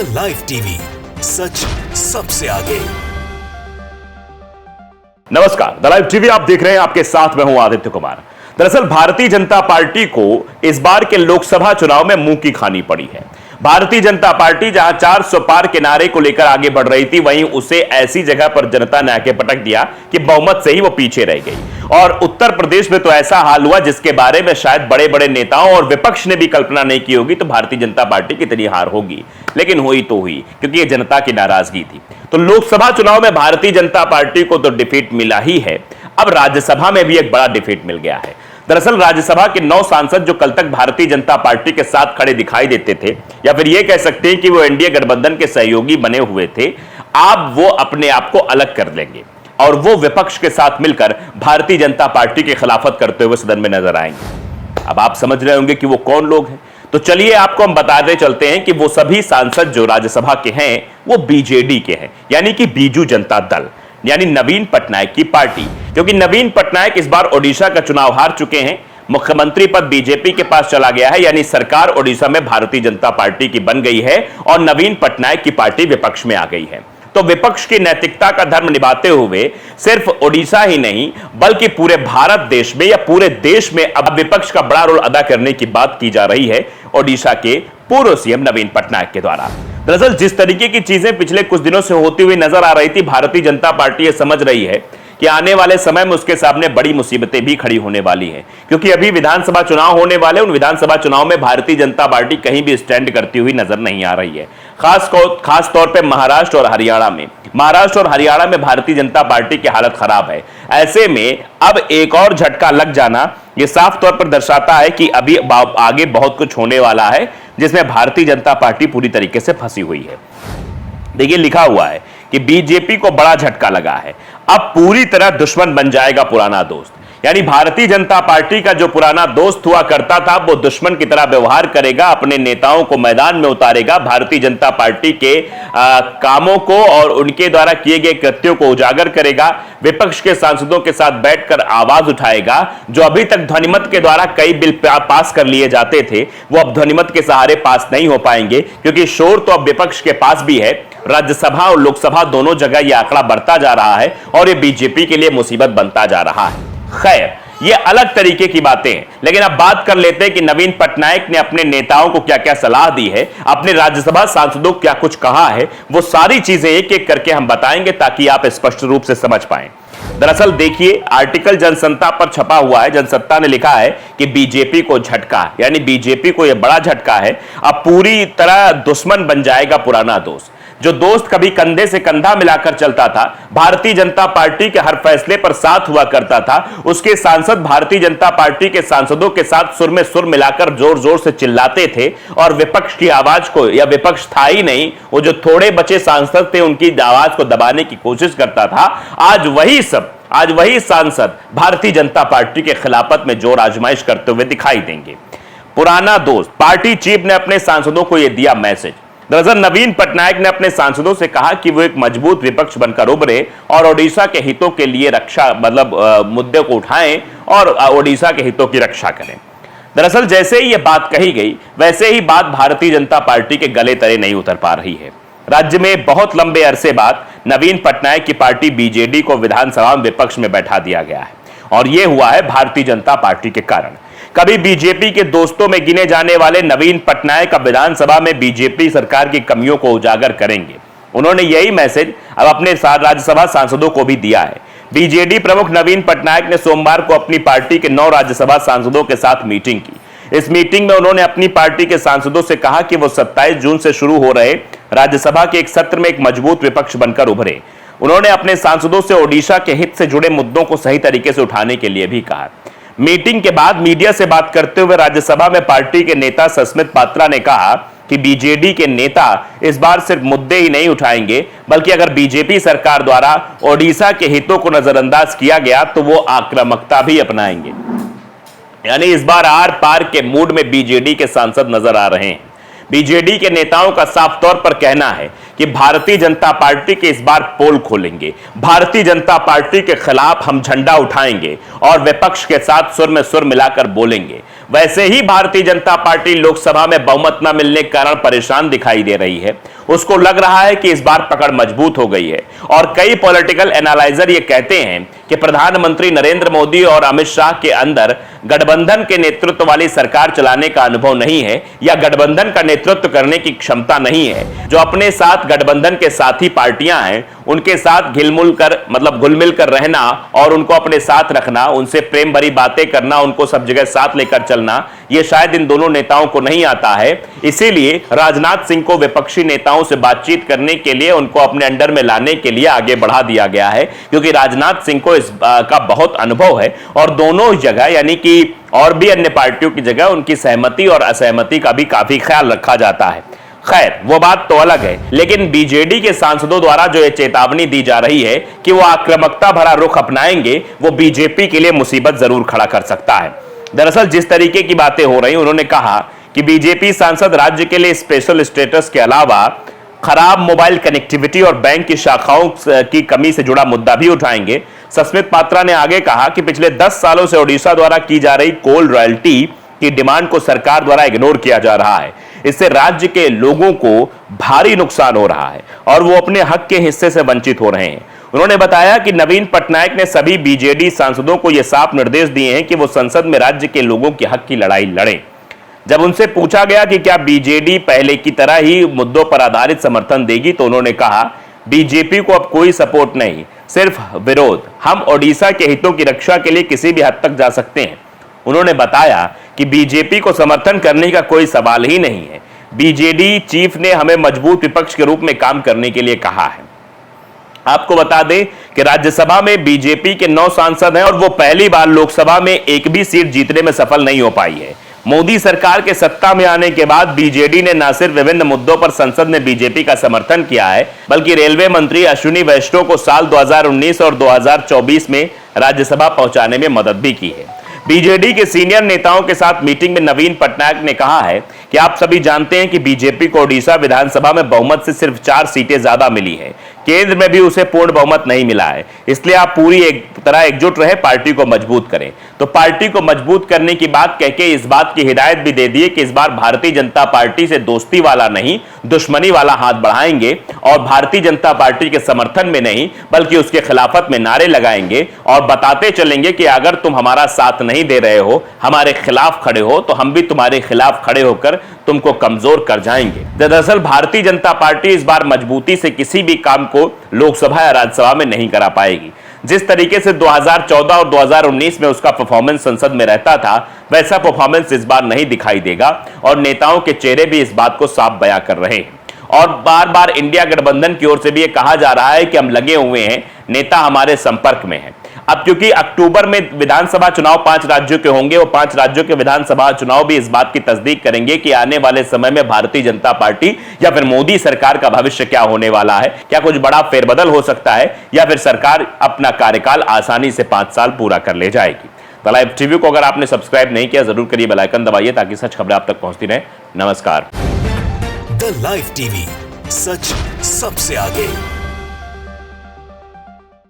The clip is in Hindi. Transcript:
द लाइव टीवी, सच सबसे आगे। नमस्कार, द लाइव टीवी आप देख रहे हैं, आपके साथ मैं हूं आदित्य कुमार। दरअसल भारतीय जनता पार्टी को इस बार के लोकसभा चुनाव में मुंह की खानी पड़ी है। भारतीय जनता पार्टी जहां 400 पार के नारे को लेकर आगे बढ़ रही थी, वहीं उसे ऐसी जगह पर जनता ने आके पटक दिया कि बहुमत से ही वो पीछे रह गई। और उत्तर प्रदेश में तो ऐसा हाल हुआ जिसके बारे में शायद बड़े बड़े नेताओं और विपक्ष ने भी कल्पना नहीं की होगी। तो भारतीय जनता पार्टी कितनी हार होगी, लेकिन हुई तो हुई, क्योंकि ये जनता की नाराजगी थी। तो लोकसभा चुनाव में भारतीय जनता पार्टी को तो डिफीट मिला ही है, अब राज्यसभा में भी एक बड़ा डिफीट मिल गया है। दरअसल राज्यसभा के 9 सांसद जो कल तक भारतीय जनता पार्टी के साथ खड़े दिखाई देते थे, या फिर यह कह सकते हैं कि वो एनडीए गठबंधन के सहयोगी बने हुए थे, अब वो अपने आप को अलग कर लेंगे और वो विपक्ष के साथ मिलकर भारतीय जनता पार्टी की खिलाफत करते हुए सदन में नजर आएंगे। अब आप समझ रहे होंगे कि वो कौन लोग हैं, तो चलिए आपको हम बताते चलते हैं कि वो सभी सांसद जो राज्यसभा के हैं वो बीजेडी के हैं, यानी कि बीजू जनता दल, यानी नवीन पटनायक की पार्टी। क्योंकि नवीन पटनायक इस बार ओडिशा का चुनाव हार चुके हैं, मुख्यमंत्री पद बीजेपी के पास चला गया है, यानी सरकार ओडिशा में भारतीय जनता पार्टी की बन गई है और नवीन पटनायक की पार्टी विपक्ष में आ गई है। तो विपक्ष की नैतिकता का धर्म निभाते हुए सिर्फ ओडिशा ही नहीं बल्कि पूरे भारत देश में या पूरे देश में अब विपक्ष का बड़ा रोल अदा करने की बात की जा रही है ओडिशा के पूर्व सीएम नवीन पटनायक के द्वारा। दरअसल जिस तरीके की चीजें पिछले कुछ दिनों से होती हुई नजर आ रही थी, भारतीय जनता पार्टी ये समझ रही है कि आने वाले समय में उसके सामने बड़ी मुसीबतें भी खड़ी होने वाली हैं, क्योंकि अभी विधानसभा चुनाव होने वाले, उन विधानसभा चुनाव में भारतीय जनता पार्टी कहीं भी स्टैंड करती हुई नजर नहीं आ रही है। खास तौर पे महाराष्ट्र और हरियाणा में भारतीय जनता पार्टी की हालत खराब है। ऐसे में अब एक और झटका लग जाना यह साफ तौर पर दर्शाता है कि अभी आगे बहुत कुछ होने वाला है, जिसमें भारतीय जनता पार्टी पूरी तरीके से फंसी हुई है। देखिए, लिखा हुआ है कि बीजेपी को बड़ा झटका लगा है, अब पूरी तरह दुश्मन बन जाएगा पुराना दोस्त। यानी भारतीय जनता पार्टी का जो पुराना दोस्त हुआ करता था वो दुश्मन की तरह व्यवहार करेगा, अपने नेताओं को मैदान में उतारेगा, भारतीय जनता पार्टी के कामों को और उनके द्वारा किए गए कृत्यों को उजागर करेगा, विपक्ष के सांसदों के साथ बैठकर आवाज उठाएगा। जो अभी तक ध्वनिमत के द्वारा कई बिल पास कर लिए जाते थे, वो अब ध्वनिमत के सहारे पास नहीं हो पाएंगे, क्योंकि शोर तो अब विपक्ष के पास भी है। राज्यसभा और लोकसभा दोनों जगह यह आंकड़ा बढ़ता जा रहा है और यह बीजेपी के लिए मुसीबत बनता जा रहा है। खैर, ये अलग तरीके की बातें हैं, लेकिन अब बात कर लेते हैं कि नवीन पटनायक ने अपने नेताओं को क्या क्या सलाह दी है, अपने राज्यसभा सांसदों को क्या कुछ कहा है, वो सारी चीजें एक एक करके हम बताएंगे ताकि आप स्पष्ट रूप से समझ पाएं। दरअसल देखिए, आर्टिकल जनसत्ता पर छपा हुआ है, जनसत्ता ने लिखा है कि बीजेपी को झटका, यानी बीजेपी को यह बड़ा झटका है, अब पूरी तरह दुश्मन बन जाएगा पुराना दोस्त। जो दोस्त कभी कंधे से कंधा मिलाकर चलता था, भारतीय जनता पार्टी के हर फैसले पर साथ हुआ करता था, उसके सांसद भारतीय जनता पार्टी के सांसदों के साथ सुर में सुर मिलाकर जोर जोर से चिल्लाते थे और विपक्ष की आवाज को, या विपक्ष था ही नहीं, वो जो थोड़े बचे सांसद थे उनकी आवाज को दबाने की कोशिश करता था। आज वही सांसद भारतीय जनता पार्टी के खिलाफत में जोर आजमाइश करते हुए दिखाई देंगे। पुराना दोस्त, पार्टी चीफ ने अपने सांसदों को यह दिया मैसेज। दरअसल नवीन पटनायक ने अपने सांसदों से कहा कि वो एक मजबूत विपक्ष बनकर उभरे और ओडिशा के हितों के लिए मुद्दे को उठाएं और ओडिशा के हितों की रक्षा करें। दरअसल जैसे ही ये बात कही गई, वैसे ही बात भारतीय जनता पार्टी के गले तले नहीं उतर पा रही है। राज्य में बहुत लंबे अरसे बाद नवीन पटनायक की पार्टी बीजेडी को विधानसभा में विपक्ष में बैठा दिया गया है, और यह हुआ है भारतीय जनता पार्टी के कारण। कभी बीजेपी के दोस्तों में गिने जाने वाले नवीन पटनायक अब विधानसभा में बीजेपी सरकार की कमियों को उजागर करेंगे। उन्होंने यही मैसेज अब अपने राज्यसभा सांसदों को भी दिया है। बीजेडी प्रमुख नवीन पटनायक ने सोमवार को अपनी पार्टी के 9 राज्यसभा सांसदों के साथ मीटिंग की। इस मीटिंग में उन्होंने अपनी पार्टी के सांसदों से कहा कि वो 27 जून से शुरू हो रहे राज्यसभा के एक सत्र में एक मजबूत विपक्ष बनकर उभरे। उन्होंने अपने सांसदों से ओडिशा के हित से जुड़े मुद्दों को सही तरीके से उठाने के लिए भी कहा। मीटिंग के बाद मीडिया से बात करते हुए राज्यसभा में पार्टी के नेता सस्मित पात्रा ने कहा कि बीजेडी के नेता इस बार सिर्फ मुद्दे ही नहीं उठाएंगे, बल्कि अगर बीजेपी सरकार द्वारा ओडिशा के हितों को नजरअंदाज किया गया तो वो आक्रामकता भी अपनाएंगे। यानी इस बार आर पार के मूड में बीजेडी के सांसद नजर आ रहे हैं। बीजेडी के नेताओं का साफ तौर पर कहना है कि भारतीय जनता पार्टी के इस बार पोल खोलेंगे, भारतीय जनता पार्टी के खिलाफ हम झंडा उठाएंगे और विपक्ष के साथ सुर में सुर मिलाकर बोलेंगे। वैसे ही भारतीय जनता पार्टी लोकसभा में बहुमत न मिलने के कारण परेशान दिखाई दे रही है। उसको लग रहा है कि इस बार पकड़ मजबूत हो गई है और कई पॉलिटिकल एनालाइजर ये कहते हैं कि प्रधानमंत्री नरेंद्र मोदी और अमित शाह के अंदर गठबंधन के नेतृत्व वाली सरकार चलाने का अनुभव नहीं है या गठबंधन का नेतृत्व करने की क्षमता नहीं है। जो अपने साथ गठबंधन के साथी पार्टियां हैं उनके साथ घुल मिल कर रहना और उनको अपने साथ रखना, उनसे प्रेम भरी बातें करना, उनको सब जगह साथ लेकर चलना, यह शायद इन दोनों नेताओं को नहीं आता है। इसीलिए राजनाथ सिंह को विपक्षी नेताओं से बातचीत करने के लिए, उनको अपने अंडर में लाने के लिए आगे बढ़ा दिया गया है, क्योंकि राजनाथ सिंह को का बहुत अनुभव है और दोनों जगह यानी कि और भी अन्य पार्टियों की जगह उनकी सहमति और असहमति का भी काफी ख्याल रखा जाता है। खैर, वो बात तो अलग है, लेकिन बीजेडी के सांसदों द्वारा जो ये चेतावनी दी जा रही है कि वो आक्रामकता भरा रुख अपनाएंगे, वो बीजेपी के लिए मुसीबत जरूर खड़ा कर सकता है। दरअसल जिस तरीके की बातें हो रही, उन्होंने कहा कि बीजेपी सांसद राज्य के लिए स्पेशल स्टेटस के अलावा खराब मोबाइल कनेक्टिविटी और बैंक की शाखाओं की कमी से जुड़ा मुद्दा भी उठाएंगे। सस्मित पात्रा ने आगे कहा कि पिछले 10 सालों से ओडिशा द्वारा की जा रही कोल रॉयल्टी की डिमांड को सरकार द्वारा इग्नोर किया जा रहा है। इससे राज्य के लोगों को भारी नुकसान हो रहा है और वो अपने हक के हिस्से से वंचित हो रहे हैं। उन्होंने बताया कि नवीन पटनायक ने सभी बीजेडी सांसदों को यह साफ निर्देश दिए हैं कि वो संसद में राज्य के लोगों के हक की लड़ाई लड़ें। जब उनसे पूछा गया कि क्या बीजेडी पहले की तरह ही मुद्दों पर आधारित समर्थन देगी, तो उन्होंने कहा बीजेपी को अब कोई सपोर्ट नहीं, सिर्फ विरोध। हम ओडिशा के हितों की रक्षा के लिए किसी भी हद तक जा सकते हैं। उन्होंने बताया कि बीजेपी को समर्थन करने का कोई सवाल ही नहीं है। बीजेडी चीफ ने हमें मजबूत विपक्ष के रूप में काम करने के लिए कहा है। आपको बता दें कि राज्यसभा में बीजेपी के 9 सांसद हैं और वो पहली बार लोकसभा में एक भी सीट जीतने में सफल नहीं हो पाई है। मोदी सरकार के सत्ता में आने के बाद बीजेडी ने न सिर्फ विभिन्न मुद्दों पर संसद में बीजेपी का समर्थन किया है, बल्कि रेलवे मंत्री अश्विनी वैष्णव को साल 2019 और 2024 में राज्यसभा पहुंचाने में मदद भी की है। बीजेडी के सीनियर नेताओं के साथ मीटिंग में नवीन पटनायक ने कहा है कि आप सभी जानते हैं कि बीजेपी को ओडिशा विधानसभा में बहुमत से सिर्फ 4 सीटें ज्यादा मिली है। केंद्र में भी उसे पूर्ण बहुमत नहीं मिला है। इसलिए आप पूरी एक तरह एकजुट रहे, पार्टी को मजबूत करें। तो पार्टी को मजबूत करने की बात कहके इस बात की हिदायत भी दे दी कि इस बार भारतीय जनता पार्टी से दोस्ती वाला नहीं, दुश्मनी वाला हाथ बढ़ाएंगे और भारतीय जनता पार्टी के समर्थन में नहीं बल्कि उसके खिलाफत में नारे लगाएंगे और बताते चलेंगे कि अगर तुम हमारा साथ नहीं दे रहे हो, हमारे खिलाफ खड़े हो, तो हम भी तुम्हारे खिलाफ खड़े होकर तुमको कमजोर कर जाएंगे। दरअसल भारतीय जनता पार्टी इस बार मजबूती से किसी भी काम को लोकसभा या राज्यसभा में नहीं करा पाएगी। जिस तरीके से 2014 और 2019 में उसका परफॉर्मेंस संसद में रहता था, वैसा परफॉर्मेंस इस बार नहीं दिखाई देगा और नेताओं के चेहरे भी इस बात को साफ बयां कर रहे हैं। और बार बार इंडिया गठबंधन की ओर से भी यह कहा जा रहा है कि हम लगे हुए हैं, नेता हमारे संपर्क में हैं। अब क्योंकि अक्टूबर में विधानसभा चुनाव 5 राज्यों के होंगे, वो 5 राज्यों के विधानसभा चुनाव भी इस बात की तस्दीक करेंगे कि आने वाले समय में भारतीय जनता पार्टी या फिर मोदी सरकार का भविष्य क्या होने वाला है। क्या कुछ बड़ा फेरबदल हो सकता है या फिर सरकार अपना कार्यकाल आसानी से 5 साल पूरा कर ले जाएगी। द लाइव टीवी को अगर आपने सब्सक्राइब नहीं किया, जरूर करिए, बेल आइकन दबाइए ताकि सच खबरें आप तक पहुंचती रहे। नमस्कार। द लाइव टीवी, सच सबसे आगे।